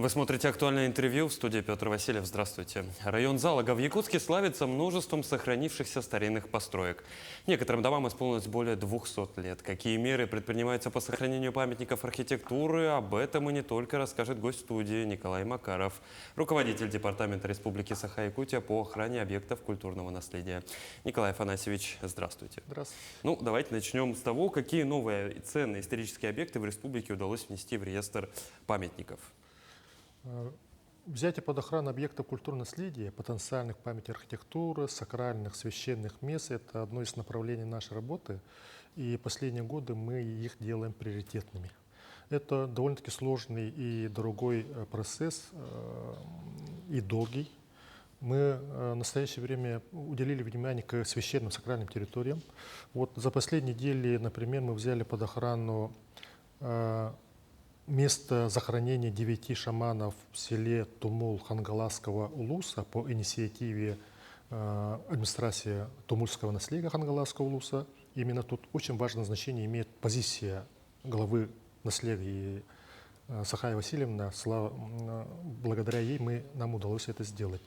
Вы смотрите «Актуальное интервью», в студии Петр Васильев. Здравствуйте. Район Залога в Якутске славится множеством сохранившихся старинных построек. Некоторым домам исполнилось более 200 лет. Какие меры предпринимаются по сохранению памятников архитектуры? Об этом и не только расскажет гость студии Николай Макаров, руководитель Департамента Республики Саха-Якутия по охране объектов культурного наследия. Николай Афанасьевич, здравствуйте. Здравствуйте. Ну, давайте начнем с того, какие новые и ценные исторические объекты в республике удалось внести в реестр памятников. Взятие под охрану объектов культурного наследия, потенциальных памяти архитектуры, сакральных священных мест – это одно из направлений нашей работы. И последние годы мы их делаем приоритетными. Это довольно-таки сложный и дорогой процесс, и долгий. Мы в настоящее время уделили внимание к священным сакральным территориям. Вот за последние недели, например, мы взяли под охрану место захоронения 9 шаманов в селе Тумул Хангаласского улуса по инициативе администрации Тумульского наследия Хангаласского улуса. Именно тут очень важное значение имеет позиция главы наследия Сахая Васильевна. Благодаря ей нам удалось это сделать.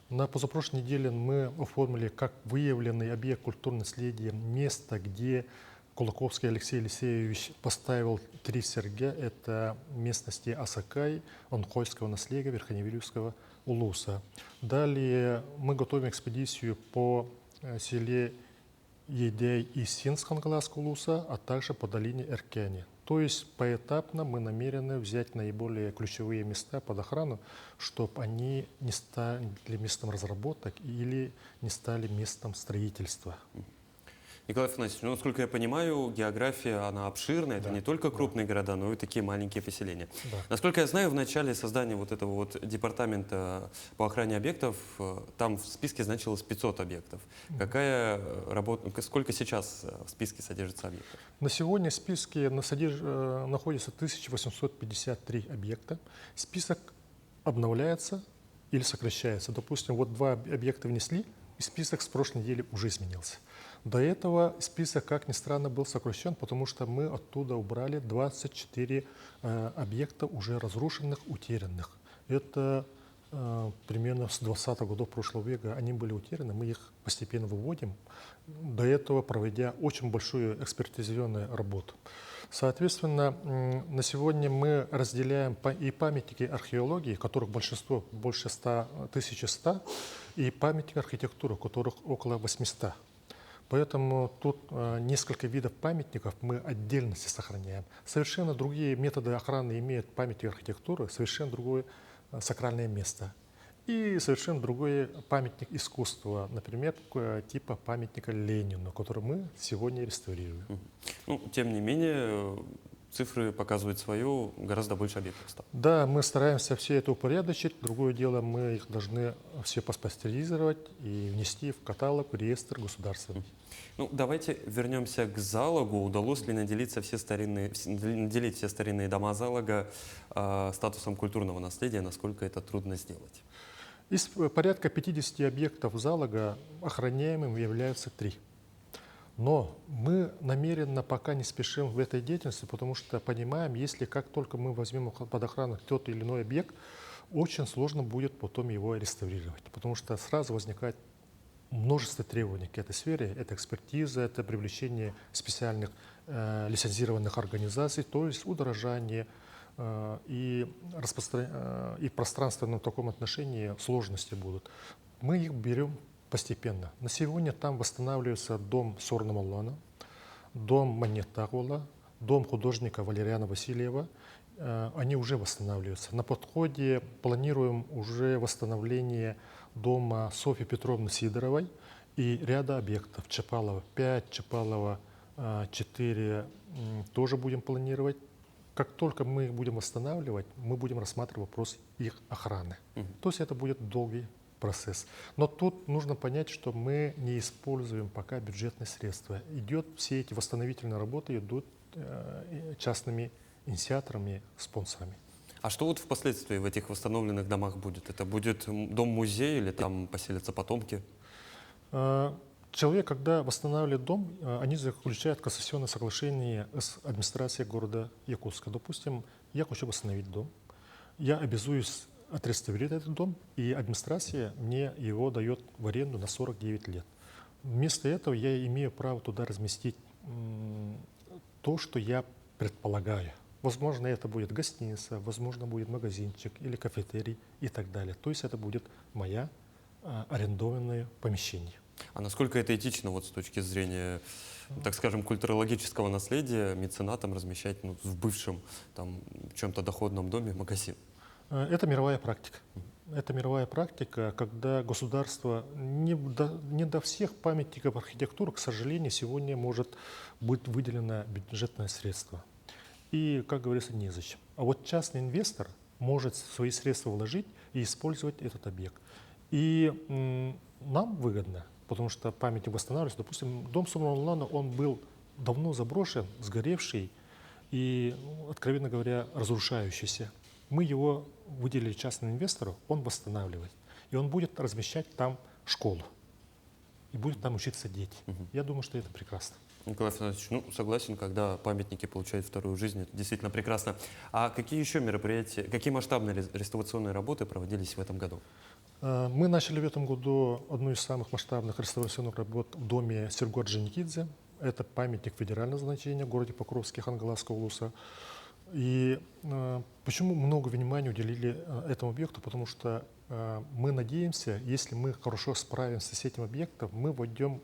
На позапрошлой неделе мы оформили как выявленный объект культурного наследия место, где Кулаковский Алексей Елисеевич поставил 3 серьга. Это местности Асакай, Онхойского наследия, Верхоневильевского улуса. Далее мы готовим экспедицию по селе Едей и Синск Хангаласского улуса, а также по долине Эркяне. То есть поэтапно мы намерены взять наиболее ключевые места под охрану, чтобы они не стали местом разработок или не стали местом строительства. Николай Афанасьевич, ну, насколько я понимаю, география, она обширная. Это не только крупные города, но и такие маленькие поселения. Да. Насколько я знаю, в начале создания вот этого вот департамента по охране объектов, там в списке значилось 500 объектов. Какая работа, сколько сейчас в списке содержится объектов? На сегодня в списке находится 1853 объекта. Список обновляется или сокращается. Допустим, вот 2 объекта внесли, и список с прошлой недели уже изменился. До этого список, как ни странно, был сокращен, потому что мы оттуда убрали 24 объекта уже разрушенных, утерянных. Это примерно с 20-х годов прошлого века они были утеряны, мы их постепенно выводим, до этого проведя очень большую экспертизационную работу. Соответственно, на сегодня мы разделяем и памятники археологии, которых большинство больше 1100, и памятники архитектуры, которых около 800. Поэтому тут несколько видов памятников мы отдельности сохраняем. Совершенно другие методы охраны имеют памятник архитектуры, совершенно другое сакральное место. И совершенно другой памятник искусства, например, типа памятника Ленину, который мы сегодня реставрируем. Ну, тем не менее, цифры показывают свою, гораздо больше объектов стало. Да, мы стараемся все это упорядочить. Другое дело, мы их должны все паспастеризировать и внести в каталог, в реестр государственный. Ну, давайте вернемся к Залогу. Удалось ли наделить все старинные дома Залога статусом культурного наследия? Насколько это трудно сделать? Из порядка 50 объектов Залога охраняемым являются 3. Но мы намеренно пока не спешим в этой деятельности, потому что понимаем, если как только мы возьмем под охрану тот или иной объект, очень сложно будет потом его реставрировать, потому что сразу возникает множество требований к этой сфере. Это экспертиза, это привлечение специальных лицензированных организаций, то есть удорожание и в пространственном таком отношении сложности будут. Мы их берем постепенно. На сегодня там восстанавливается дом Сорнамаллана, дом Манетагула, дом художника Валериана Васильева. Они уже восстанавливаются. На подходе планируем уже восстановление дома Софьи Петровны Сидоровой и ряда объектов. Чапалова 5, Чапалова 4 тоже будем планировать. Как только мы их будем восстанавливать, мы будем рассматривать вопрос их охраны. То есть это будет долгий процесс. Но тут нужно понять, что мы не используем пока бюджетные средства. Все эти восстановительные работы идут частными инициаторами, спонсорами. А что вот впоследствии в этих восстановленных домах будет? Это будет дом-музей или там поселятся потомки? Человек, когда восстанавливает дом, они заключают концессионное соглашение с администрацией города Якутска. Допустим, я хочу восстановить дом. я обязуюсь отреставрировать этот дом, и администрация мне его дает в аренду на 49 лет. Вместо этого я имею право туда разместить то, что я предполагаю. Возможно, это будет гостиница, возможно, будет магазинчик или кафетерий и так далее. То есть это будет мое арендованное помещение. А насколько это этично вот с точки зрения, так скажем, культурологического наследия меценатам размещать в бывшем там в чем-то доходном доме магазин? Это мировая практика. Это мировая практика, когда государство не до всех памятников архитектуры, к сожалению, сегодня может быть выделено бюджетное средство. И, как говорится, незачем. А вот частный инвестор может свои средства вложить и использовать этот объект. И нам выгодно, потому что памятник восстанавливается. Допустим, дом Сумран-Улана, он был давно заброшен, сгоревший и, откровенно говоря, разрушающийся. Мы его выделили частному инвестору, он восстанавливает. И он будет размещать там школу. И будут там учиться дети. Я думаю, что это прекрасно. Николай Афанасьевич, ну, согласен, когда памятники получают вторую жизнь, это действительно прекрасно. А какие еще мероприятия, какие масштабные реставрационные работы проводились в этом году? Мы начали в этом году одну из самых масштабных реставрационных работ в доме Серго Орджоникидзе. Это памятник федерального значения в городе Покровске Хангаласского улуса. И почему много внимания уделили этому объекту? Потому что мы надеемся, если мы хорошо справимся с этим объектом, мы вводим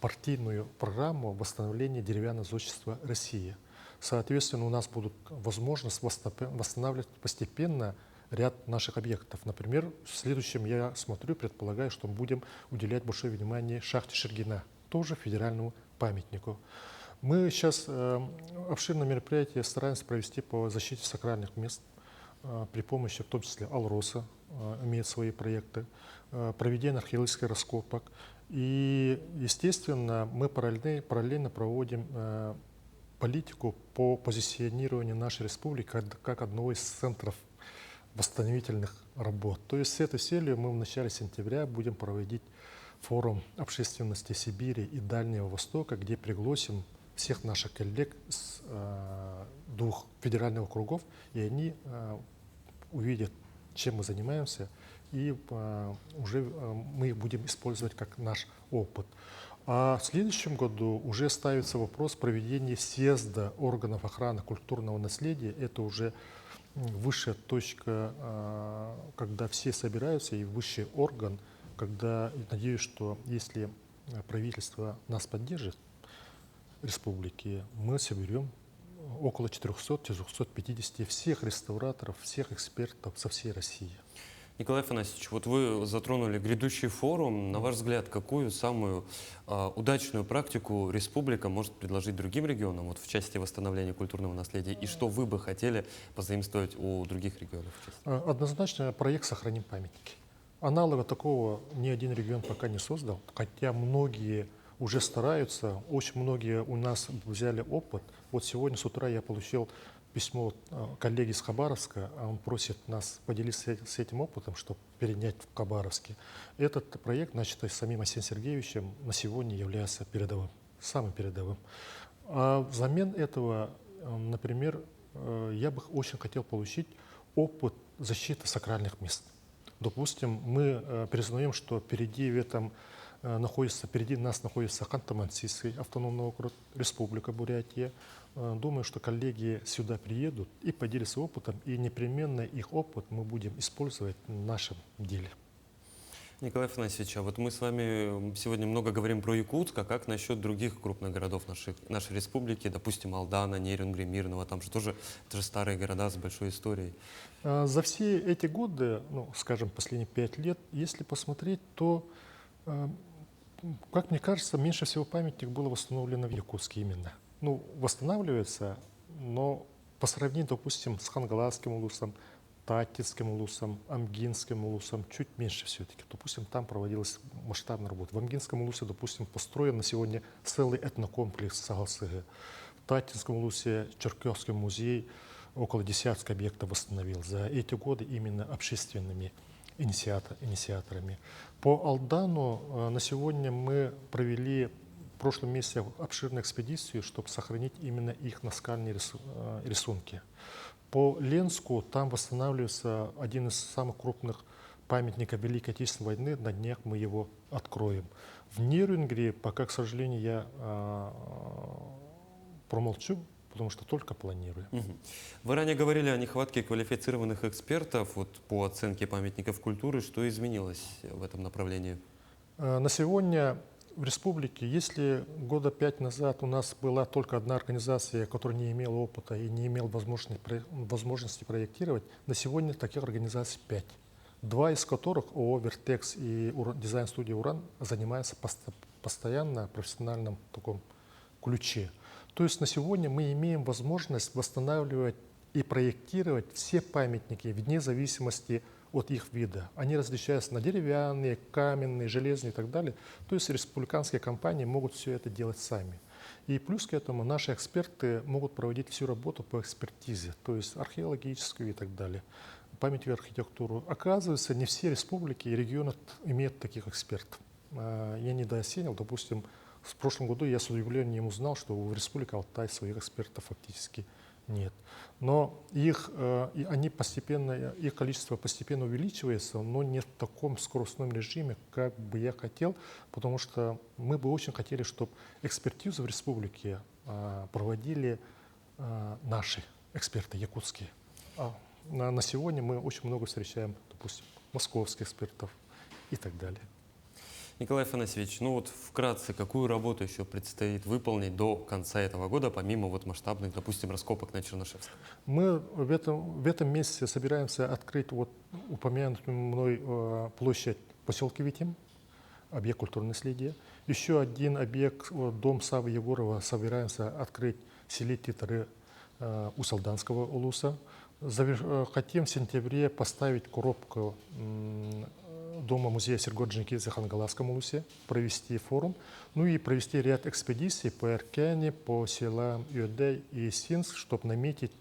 партийную программу восстановления деревянного зодчества России. Соответственно, у нас будут возможность восстанавливать постепенно ряд наших объектов. Например, в следующем я смотрю, предполагаю, что мы будем уделять большое внимание шахте Шергина, тоже федеральному памятнику. Мы сейчас обширное мероприятие стараемся провести по защите сакральных мест при помощи, в том числе, Алроса, имеет свои проекты, проведение археологических раскопок. И, естественно, мы параллельно проводим политику по позиционированию нашей республики как одного из центров восстановительных работ. То есть с этой целью мы в начале сентября будем проводить форум общественности Сибири и Дальнего Востока, где пригласим всех наших коллег с двух федеральных округов, и они увидят, чем мы занимаемся, и уже мы их будем использовать как наш опыт. А в следующем году уже ставится вопрос проведения съезда органов охраны культурного наследия. Это уже высшая точка, когда все собираются, и высший орган, когда, надеюсь, что если правительство нас поддержит, республики, мы соберем около 400-450 всех реставраторов, всех экспертов со всей России. Николай Афанасьевич, вот вы затронули грядущий форум. На ваш взгляд, какую самую удачную практику республика может предложить другим регионам вот, в части восстановления культурного наследия? И что вы бы хотели позаимствовать у других регионов? Однозначно проект «Сохраним памятники». Аналога такого ни один регион пока не создал, хотя многие уже стараются, очень многие у нас взяли опыт. Вот сегодня с утра я получил письмо коллеги из Хабаровска, он просит нас поделиться с этим опытом, чтобы перенять в Хабаровске. Этот проект, начатый самим Арсением Сергеевичем, на сегодня является передовым, самым передовым. А взамен этого, например, я бы очень хотел получить опыт защиты сакральных мест. Допустим, мы признаем, что впереди нас находится Ханты-Мансийский автономный округ, Республика Бурятия. Думаю, что коллеги сюда приедут и поделятся опытом, и непременно их опыт мы будем использовать в нашем деле. Николай Афанасьевич, а вот мы с вами сегодня много говорим про Якутск, а как насчет других крупных городов нашей республики, допустим, Алдана, Нерюнгри, Мирного, там же тоже это же старые города с большой историей. За все эти годы, скажем, последние 5 лет, если посмотреть, то, как мне кажется, меньше всего памятник было восстановлено в Якутске именно. Восстанавливается, но по сравнению, допустим, с Хангаласским улусом, Татинским улусом, Амгинским улусом, чуть меньше все-таки. Допустим, там проводилась масштабная работа. В Амгинском улусе, допустим, построен на сегодня целый этнокомплекс Сагалсыгы. В Татинском улусе Черкесский музей около десятка объектов восстановил за эти годы именно общественными инициаторами. По Алдану на сегодня мы провели в прошлом месяце обширную экспедицию, чтобы сохранить именно их наскальные рисунки. По Ленску там восстанавливается один из самых крупных памятников Великой Отечественной войны. На днях мы его откроем. В Нерюнгри пока, к сожалению, я промолчу, потому что только планирую. Мгм. Вы ранее говорили о нехватке квалифицированных экспертов вот, по оценке памятников культуры. Что изменилось в этом направлении? На сегодня в республике, если года 5 назад у нас была только одна организация, которая не имела опыта и не имела возможности проектировать, на сегодня таких организаций 5. Два из которых, ООО «Вертекс» и дизайн-студия «Уран», занимаются постоянно в профессиональном таком ключе. То есть на сегодня мы имеем возможность восстанавливать и проектировать все памятники вне зависимости от их вида. Они различаются на деревянные, каменные, железные и так далее. То есть республиканские компании могут все это делать сами. И плюс к этому наши эксперты могут проводить всю работу по экспертизе, то есть археологическую и так далее, памятную архитектуру. Оказывается, не все республики и регионы имеют таких экспертов. Я недооценил, допустим, в прошлом году я с удивлением узнал, что в Республике Алтай своих экспертов фактически нет. Но их количество постепенно увеличивается, но не в таком скоростном режиме, как бы я хотел, потому что мы бы очень хотели, чтобы экспертизу в республике проводили наши эксперты якутские. На сегодня мы очень много встречаем, допустим, московских экспертов и так далее. Николай Афанасьевич, ну вот вкратце, какую работу еще предстоит выполнить до конца этого года, помимо вот масштабных, допустим, раскопок на Чернышевском? Мы в этом месяце собираемся открыть вот упомянутую мной площадь поселка Витим, объект культурного наследия. Еще один объект, дом Савы Егорова, собираемся открыть в селе Титары у Салданского улуса. Хотим в сентябре поставить коробку дома музея Сергоджинкидзе в Хангаласском улусе, провести форум, ну и провести ряд экспедиций по Эркяне, по селам Юдей и Синск, чтобы наметить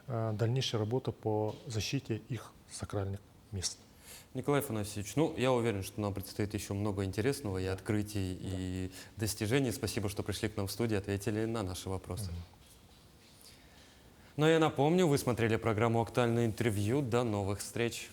дальнейшую работу по защите их сакральных мест. Николай Афанасьевич, ну, я уверен, что нам предстоит еще много интересного и открытий, и достижений. Спасибо, что пришли к нам в студию, ответили на наши вопросы. Но я напомню, вы смотрели программу «Актуальное интервью». До новых встреч!